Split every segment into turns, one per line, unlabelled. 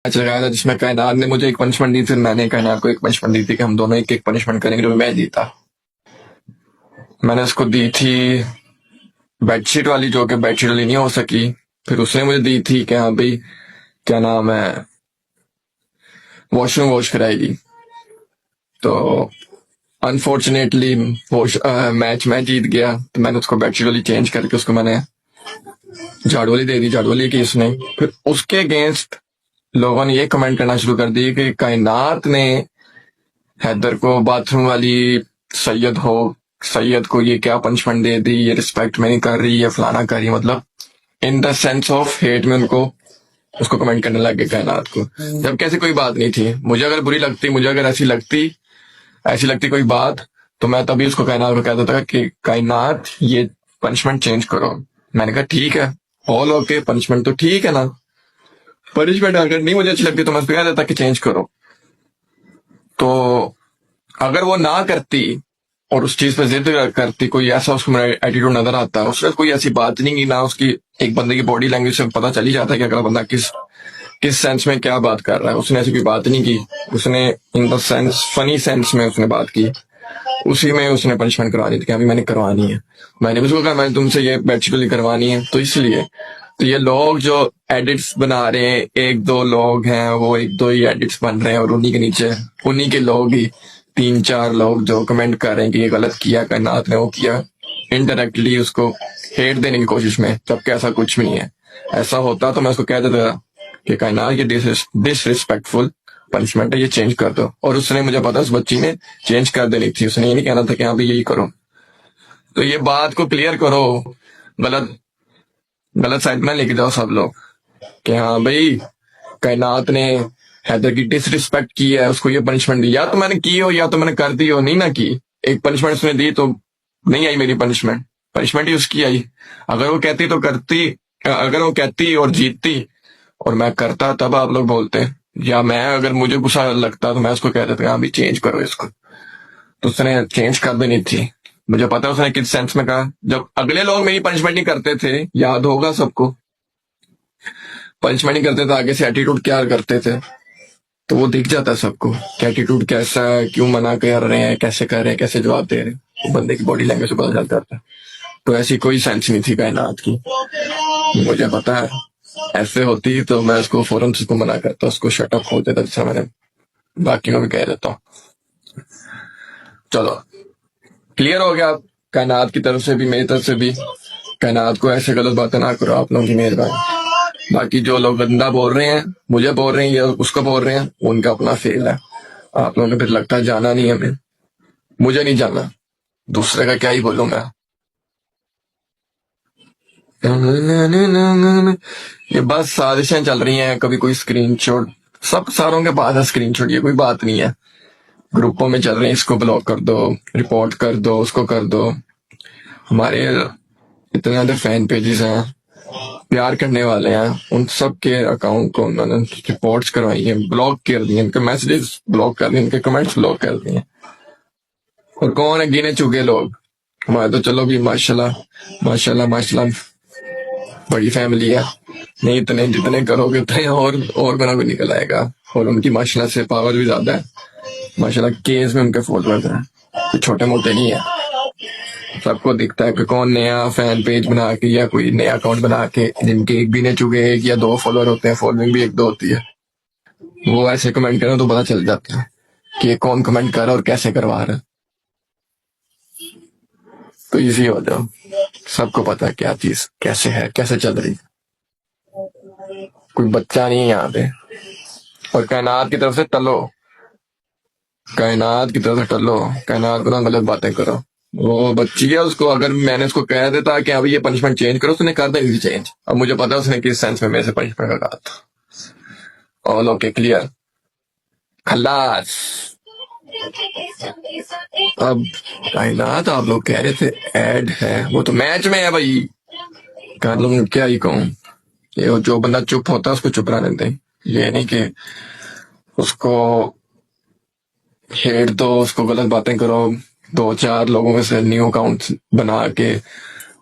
Match लगाया था जिसमें कायनात ने मुझे एक पनिशमेंट दी थी, मैंने कायनात को एक पनिशमेंट दी थी कि हम दोनों एक एक पनिशमेंट करेंगे जो मैं जीता। मैंने उसको दी थी बेडशीट वाली, जो कि बेडशीट वाली नहीं हो सकी। फिर उसने मुझे दी थी कि हाँ भाई, क्या नाम है, वॉशरूम वॉश कराएगी। तो अनफॉर्चुनेटली मैच मैं जीत गया, तो मैंने उसको बेडशीट वाली चेंज करके उसको मैंने झाड़ू वाली दे दी। झाड़ू वाली की उसने, फिर उसके अगेंस्ट लोगों ने ये कमेंट करना शुरू कर दी कि कायनात ने हैदर को बाथरूम वाली सैयद हो सैयद को ये क्या पनिशमेंट दे दी, ये रिस्पेक्ट में नहीं कर रही, ये फलाना कर रही। मतलब in the sense of hate में उनको उसको कमेंट करने लग गए कायनात को, जबकि ऐसी कोई बात नहीं थी। मुझे अगर बुरी लगती, मुझे अगर ऐसी लगती कोई बात, तो मैं तभी उसको कायनात को कहता था कि कायनात ये पनिशमेंट चेंज करो। मैंने कहा ठीक है, ऑल ओके, पनिशमेंट तो ठीक है ना। पनिशमेंट अगर नहीं मुझे अच्छी लगती तो मैं उसको कह देता कि चेंज करो। तो अगर वो ना करती और उस चीज पे जिद करती, कोई ऐसा उसको मेरा एटीट्यूड नजर आता है, उसने कोई ऐसी बात नहीं की ना, उसकी एक बंदे की बॉडी लैंग्वेज से पता चल ही जाता है कि अगला बंदा किस किस सेंस में क्या बात कर रहा है। उसने ऐसी कोई बात नहीं की, उसने in the sense funny sense में उसने बात की, उसी में उसने पनिशमेंट करवा दी थी कि अभी मैंने करवानी है। मैंने भी उसको कहा मैंने तुमसे ये बेडशीट करवानी है, तो इसलिए तो ये लोग जो एडिट्स बना रहे हैं, एक दो लोग हैं, वो एक दो ही एडिट्स बन रहे हैं, और उन्हीं के नीचे उन्हीं के लोग ही तीन चार लोग जो कमेंट कर रहे हैं कि ये गलत किया, कायनात ने वो किया, इनडायरेक्टली उसको हेट देने की कोशिश में, जबकि ऐसा कुछ भी नहीं है। ऐसा होता तो मैं उसको कह देता कि कायनात ये डिसरिस्पेक्टफुल पनिशमेंट है, ये चेंज कर दो। और उसने, मुझे पता उस बच्ची ने चेंज कर देनी थी, उसने ये नहीं कहना था कि हाँ भाई यही करो। तो ये बात को क्लियर करो, गलत गलत साइड में लेके जाओ सब लोग कि हाँ भाई कायनात ने हैदर की डिसरिस्पेक्ट की है, उसको ये पनिशमेंट दी। या तो मैंने की हो या तो मैंने कर दी हो, नहीं ना की। एक पनिशमेंट उसने दी तो नहीं आई मेरी पनिशमेंट, पनिशमेंट ही उसकी आई। अगर वो कहती तो करती, अगर वो कहती और जीतती और मैं करता, तब आप लोग बोलते। या मैं अगर मुझे गुस्सा लगता तो मैं उसको कह देता हाँ भी चेंज करो इसको, तो उसने चेंज कर देनी थी। मुझे पता है उसने किस सेंस में कहा। जब अगले लोग मेरी पनिशमेंट नहीं करते थे, याद होगा सबको, पनिशमेंट नहीं करते थे, आगे से एटीट्यूड क्या करते थे, तो वो दिख जाता है सबको कि एटीट्यूड कैसा है, क्यों मना कर रहे हैं, कैसे कर रहे हैं, कैसे जवाब दे रहे हैं, वो बंदे की बॉडी लैंग्वेज से पता चल जाता है। तो ऐसी कोई सेंस नहीं थी कायनात की, मुझे पता है। ऐसे होती तो मैं उसको फौरन उसको मना करता, उसको शटअप खोल देता, जैसा मैंने बाकी को भी कह देता हूँ। चलो, क्लियर हो गया कायनात की तरफ से भी, मेरी तरफ से भी। कायनात को ऐसे गलत बातें ना करो, आप लोगों की मेहरबानी। बाकी जो लोग गंदा बोल रहे हैं, मुझे बोल रहे हैं या उसको बोल रहे हैं, उनका अपना फेल है। आप लोगों ने फिर लगता है जाना नहीं हमें, मुझे नहीं जाना, दूसरे का क्या ही बोलूंगा। ये बस साजिशें चल रही हैं, कभी कोई स्क्रीनशॉट, सब सारों के पास है स्क्रीनशॉट, ये कोई बात नहीं है। ग्रुपों में चल रहे हैं, इसको ब्लॉक कर दो, रिपोर्ट कर दो, उसको कर दो। हमारे इतने ज्यादा फैन पेजेस हैं, प्यार करने वाले हैं, उन सब के अकाउंट को उन्होंने रिपोर्ट्स करवाई हैं, ब्लॉक कर दिए, इनके मैसेजेस ब्लॉक कर दिए, इनके कमेंट्स ब्लॉक कर दिए। और कौन है गिने चुके लोग, हमारे तो चलो भी माशाल्लाह माशाल्लाह माशाल्लाह बड़ी फैमिली है। नहीं इतने जितने करोगे उतने और बना भी निकल आएगा। और उनकी माशाल्लाह से पावर भी ज्यादा है, माशाल्लाह केस में उनके फॉलोअर्स हैं, छोटे मोटे नहीं है। सबको दिखता है कि कौन नया फैन पेज बना के या कोई नया अकाउंट बना के, जिनके एक भी ने चुके एक या दो फॉलोअर होते हैं, फॉलोइंग भी एक दो होती है, वो ऐसे कमेंट करें तो पता चल जाता है कि कौन कमेंट कर रहा है और कैसे करवा रहा है। तो इजी हो जाओ, सबको पता है क्या चीज कैसे है, कैसे चल रही है। कोई बच्चा नहीं है यहाँ पे। और कायनात की तरफ से टलो, कायनात की तरफ से टलो, कायनात को ना गलत बातें करो। वो बच्ची है, उसको अगर मैंने उसको कह देता कि अभी ये पनिशमेंट चेंज करो, उसने कर देनी थी चेंज। अब मुझे पता है उसने किस सेंस में मेरे से पनिशमेंट का कहा था। ऑल ओके, क्लियर, खल्लास। अब कायनात आप लोग कह रहे थे ऐड है, वो तो मैच में है भाई, कर लूँ क्या ही कहूँ। ये जो बंदा चुप होता है उसको चुप रहने दें, ये नहीं कि उसको हेट दो, उसको गलत बातें करो, दो चार लोगों में से न्यू अकाउंट बना के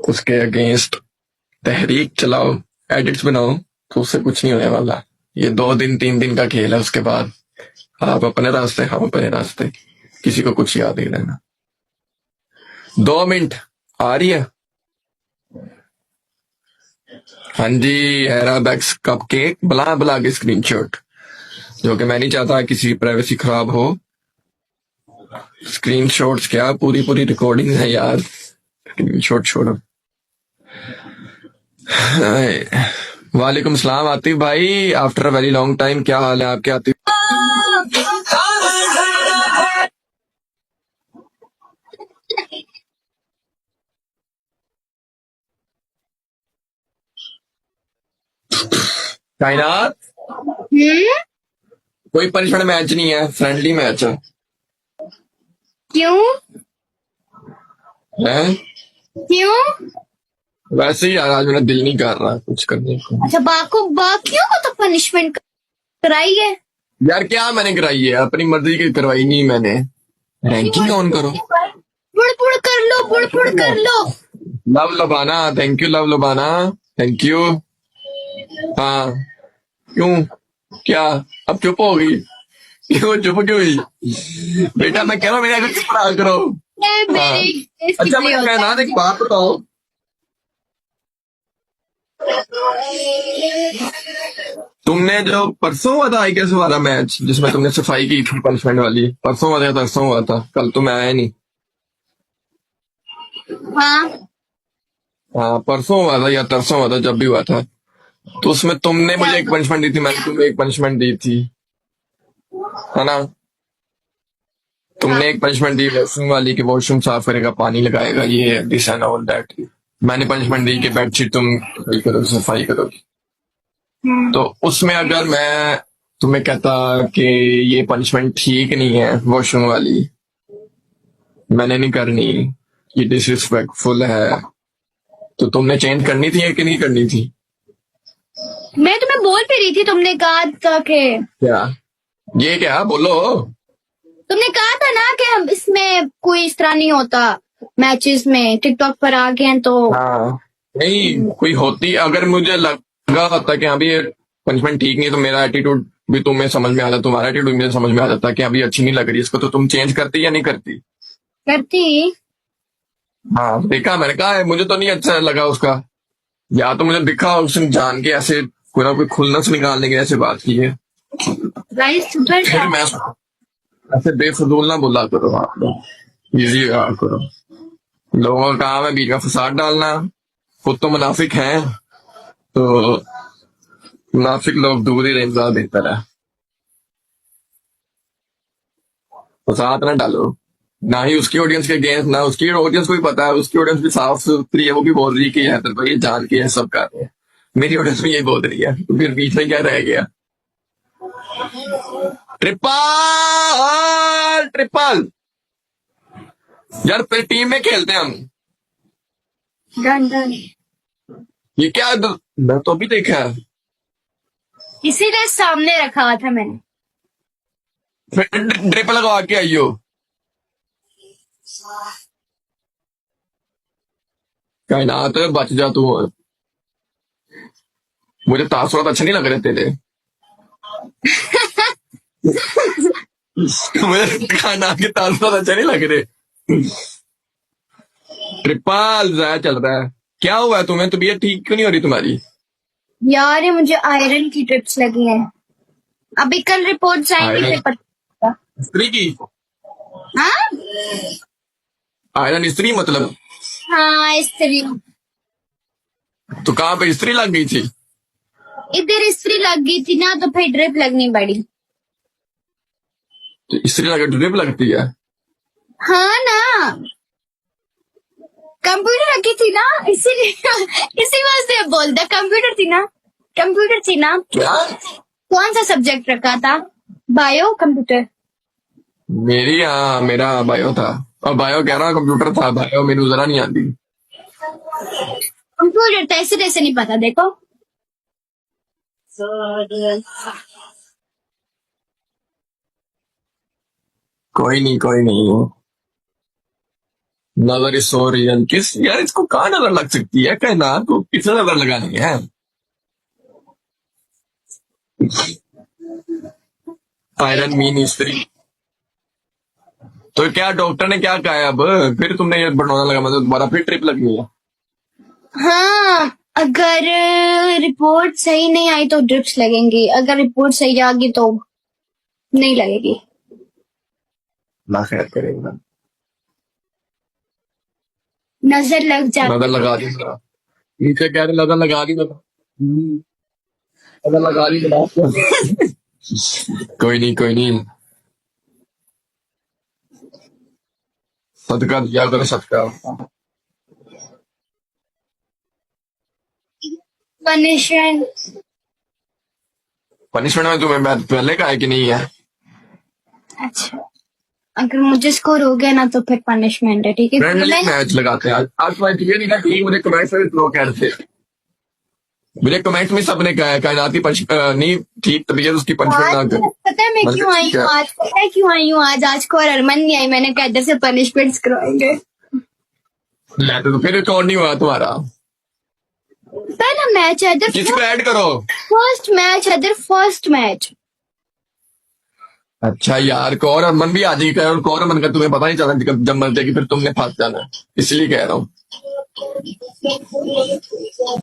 उसके अगेंस्ट तहरीक चलाओ, एडिट्स बनाओ, तो उससे कुछ नहीं होने वाला। ये 2 दिन 3 दिन का खेल है, उसके बाद आप अपने रास्ते, हम अपने रास्ते, किसी को कुछ याद नहीं रहना। 2 मिनट आ रही है। हाँ जी, एराबैक्स कप केक बुला बुला के स्क्रीनशॉट, जो कि मैं नहीं चाहता किसी की प्राइवेसी खराब हो। स्क्रीनशॉट्स क्या, पूरी पूरी रिकॉर्डिंग है यार, स्क्रीनशॉट छोड़ो। वालेकुम सलाम आतिफ भाई, after a very long time, क्या हाल है आपके आतिफ? कायनात,
हम्म।
कोई पनिशमेंट मैच नहीं है, फ्रेंडली मैच है।
क्यों?
हैं?
क्यों?
वैसे ही यार, आज मेरा दिल नहीं कर रहा कुछ करने को।
अच्छा, बाकियों को तो पनिशमेंट कराई है।
यार क्या मैंने कराई है, अपनी मर्जी की करवाई नहीं मैंने। रैंकिंग ऑन करो।
बुड़ बुड़ कर लो, बुड़ बुड़ कर लो।
Luv Labana, thank you Luv Labana, thank you. हाँ, क्यों, क्या, अब चुप हो गई? क्यों चुप क्यों हुई? बेटा मैं कह रहा हूँ मेरे आगे चुप रहा करो। हाँ। अच्छा मुझे कहना, एक बात बताओ, तुमने जो परसों हुआ था आई कैसे वाला मैच, जिसमें तुमने सफाई की थी पनिशमेंट वाली, परसों हुआ था या तरसों हुआ था? कल तो मैं आया नहीं।
हाँ,
हाँ परसों हुआ था या तरसों हुआ था, जब भी हुआ था, तो उसमें तुमने मुझे एक पनिशमेंट दी थी, मैंने तुम्हें एक पनिशमेंट दी थी, है ना? तुमने एक पनिशमेंट दी वॉशरूम वाली कि वॉशरूम साफ करेगा, पानी लगाएगा, ये दिस एंड ऑल दैट। मैंने पनिशमेंट दी कि बेडशीट तुम सफाई करो, सफाई करो। तो उसमें अगर मैं तुम्हें कहता कि ये पनिशमेंट ठीक नहीं है वॉशरूम वाली, मैंने नहीं करनी, ये डिसरिस्पेक्टफुल है, तो तुमने चेंज करनी थी या कि नहीं करनी थी?
मैं तुम्हें बोल भी रही थी, तुमने कहा था कि
क्या ये क्या बोलो?
तुमने कहा था ना कि हम इसमें कोई इस तरह नहीं होता, मैचेस में टिकटॉक पर आ गए हैं तो।
हाँ नहीं, कोई होती, अगर मुझे लगा होता कि हाँ भी ये पनिशमेंट ठीक नहीं है, तो मेरा एटीट्यूड भी तुम्हें समझ में आता, तुम्हारा एटीट्यूड मुझे समझ में आ जाता कि अभी अच्छी नहीं लग रही इसको, तो तुम चेंज करती या नहीं करती?
करती।
हाँ देखा, मैंने कहा है, मुझे तो नहीं अच्छा लगा उसका, या तो मुझे दिखा उसने जान के ऐसे कोई ना कोई खुलनस निकालने के ऐसे बात की है।
गाइस सुधर
फिर
जाओ।
मैं ऐसे बेफजूल ना बोला करो आप लोग, इजी करो। लोगों का काम है बीच का फसाद डालना, खुद तो मुनाफिक हैं, तो मुनाफिक लोग दूर ही रहें ज्यादा बेहतर है। फसाद ना डालो, ना ही उसकी ऑडियंस के अगेंस्ट, ना उसकी ऑडियंस को भी पता है, उसकी ऑडियंस भी साफ सुथरी है, वो भी बोल रही है कि हैदर भाई ये जान के ये सब कर रहे हैं। मेरी ऑडियंस भी यही बोल रही है, तो फिर बीच में क्या रह गया? ट्रिपल ट्रिपल, यार फिर टीम में खेलते हैं हम।
Done done.
ये क्या मैं तो अभी देखा है।
इसीलिए सामने रखा हुआ था मैंने।
फिर ड्रिप लगवा के आई हो, कायनात बच जा तू। मुझे तासुरात अच्छे नहीं लग रहे तेरे। मुझे कायनात के तासुरात अच्छे नहीं लग रहे। ट्रिपल जाया चल रहा है, क्या हुआ है तुम्हें, तबीयत ठीक क्यों नहीं हो रही तुम्हारी?
यार ये मुझे आयरन की ट्रिप्स लगी हैं। अभी कल रिपोर्ट आएंगी
आयरन
फिर पता।
स्त्री की?
हाँ
आयरन स्त्री मतलब?
हाँ, इस्त्री।
तो कहाँ पे स्त्री लग गई थी?
इधर इस्त्री लग गई थी ना, तो फिर ड्रिप लगनी पड़ी।
तो स्त्री लगे ड्रिप लगती है?
हाँ ना, कंप्यूटर रखी थी ना, इसीलिए इसी वास्ते बोलता, कंप्यूटर थी ना, कंप्यूटर थी ना।
क्या?
कौन सा सब्जेक्ट रखा था? Bio computer.
मेरी, हाँ मेरा बायो था, और बायो कह रहा कंप्यूटर था, बायो मेरी जरा नहीं आती।
कंप्यूटर तो ऐसे तैसे नहीं पता, देखो।
कोई नहीं कोई नहीं, नजर इज सो रियल। किस यार, इसको कहाँ नजर लग सकती है, कहना को किसे नजर लगानी है? आयरन मीन स्त्री। तो क्या डॉक्टर ने क्या कहा है अब? फिर तुमने ये बनवाना लगा, मतलब दोबारा फिर ट्रिप लगी है?
हाँ, अगर रिपोर्ट सही नहीं आई तो ड्रिप्स लगेंगी, अगर रिपोर्ट सही आ गई तो नहीं लगेगी।
ना खैर करेगा।
नजर लग जाती।
नजर लगा दी जरा। नीचे कह रहे नजर लगा दी नजर लगा दी जरा। कोई नहीं कोई नहीं, सदका दिया करो सदका।
पनिशमेंट।
पनिशमेंट में तुम्हें मैं पहले कहा है कि नहीं है?
अच्छा, अगर मुझे स्कोर हो गया ना तो फिर पनिशमेंट है, ठीक है?
फ्रेंडली मैच लगाते हैं आज। आज तुम्हारी तबीयत नहीं था ठीक, मुझे कमेंट में लोग कह रहे थे, मुझे कमेंट में सबने कहा है कायनाती नहीं ठीक तबीयत उसकी पनिशमेंट ना कर।
पता है मैं क्यों आई हूँ आज? पता है क्यों आई हूँ आज? आज को और अरमान नहीं आई, मैंने कहा इधर से पनिशमेंट्स करवाएंगे।
तो फिर रिकॉर्ड नहीं हुआ तुम्हारा।
पहला मैच है इधर,
किसी को ऐड करो।
फर्स्ट मैच है इधर, फर्स्ट मैच।
अच्छा यार, कौर अमन भी आ जाएगी, और कौर अमन का तुम्हें पता नहीं चला जब मर जाएगी फिर तुमने फंस जाना, इसलिए कह रहा हूँ।